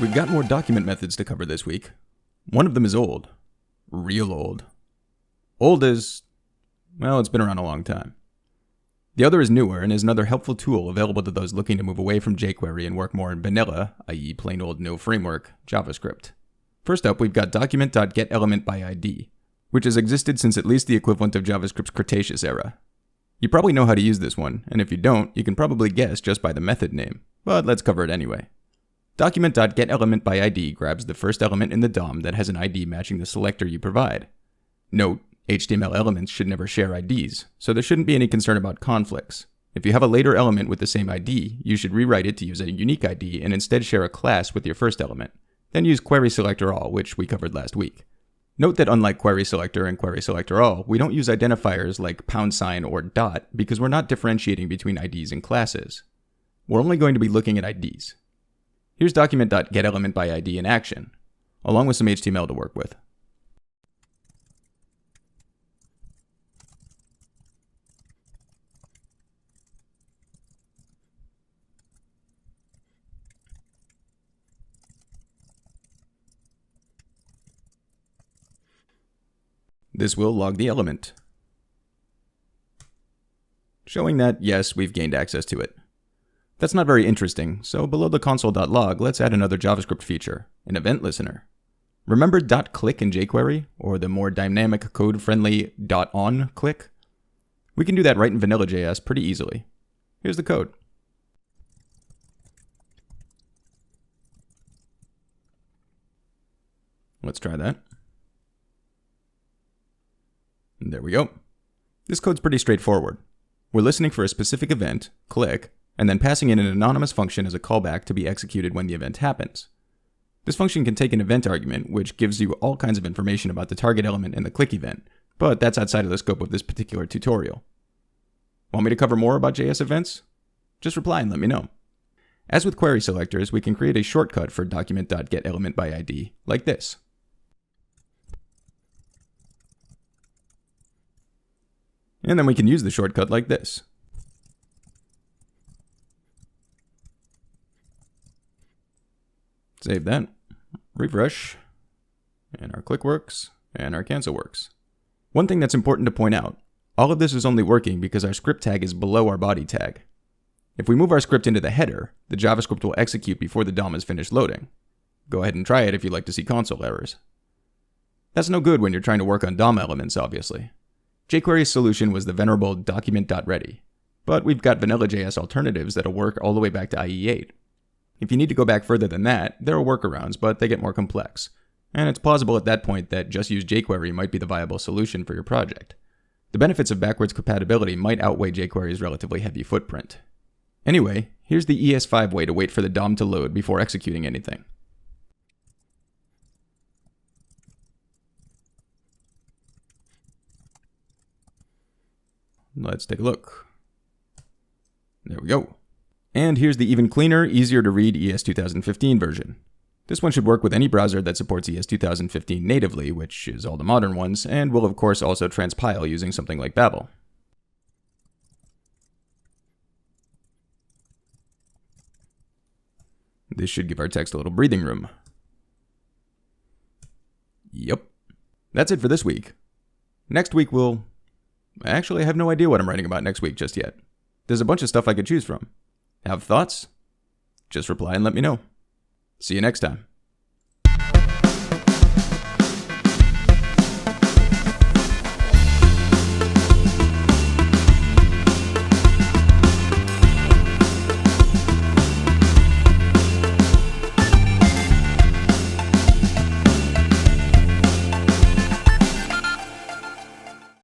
We've got more document methods to cover this week. One of them is old. Real old. Old as, well, it's been around a long time. The other is newer and is another helpful tool available to those looking to move away from jQuery and work more in vanilla, i.e. plain old no framework, JavaScript. First up, we've got document.getElementById, which has existed since at least the equivalent of JavaScript's Cretaceous era. You probably know how to use this one, and if you don't, you can probably guess just by the method name, but let's cover it anyway. Document.getElementById grabs the first element in the DOM that has an ID matching the selector you provide. Note, HTML elements should never share IDs, so there shouldn't be any concern about conflicts. If you have a later element with the same ID, you should rewrite it to use a unique ID and instead share a class with your first element. Then use querySelectorAll, which we covered last week. Note that unlike querySelector and querySelectorAll, we don't use identifiers like # or dot because we're not differentiating between IDs and classes. We're only going to be looking at IDs. Here's document.getElementById in action, along with some HTML to work with. This will log the element, showing that, yes, we've gained access to it. That's not very interesting, so below the console.log, let's add another JavaScript feature, an event listener. Remember .click in jQuery, or the more dynamic code-friendly .onClick? We can do that right in Vanilla.js pretty easily. Here's the code. Let's try that. And there we go. This code's pretty straightforward. We're listening for a specific event, click, and then passing in an anonymous function as a callback to be executed when the event happens. This function can take an event argument, which gives you all kinds of information about the target element in the click event, but that's outside of the scope of this particular tutorial. Want me to cover more about JS events? Just reply and let me know. As with query selectors, we can create a shortcut for document.getElementById like this. And then we can use the shortcut like this. Save that, refresh, and our click works, and our cancel works. One thing that's important to point out, all of this is only working because our script tag is below our body tag. If we move our script into the header, the JavaScript will execute before the DOM is finished loading. Go ahead and try it if you'd like to see console errors. That's no good when you're trying to work on DOM elements, obviously. jQuery's solution was the venerable document.ready, but we've got Vanilla.js alternatives that'll work all the way back to IE8. If you need to go back further than that, there are workarounds, but they get more complex. And it's plausible at that point that just use jQuery might be the viable solution for your project. The benefits of backwards compatibility might outweigh jQuery's relatively heavy footprint. Anyway, here's the ES5 way to wait for the DOM to load before executing anything. Let's take a look. There we go. And here's the even cleaner, easier to read ES 2015 version. This one should work with any browser that supports ES 2015 natively, which is all the modern ones, and will of course also transpile using something like Babel. This should give our text a little breathing room. Yep. That's it for this week. Next week Actually, I have no idea what I'm writing about next week just yet. There's a bunch of stuff I could choose from. Have thoughts? Just reply and let me know. See you next time.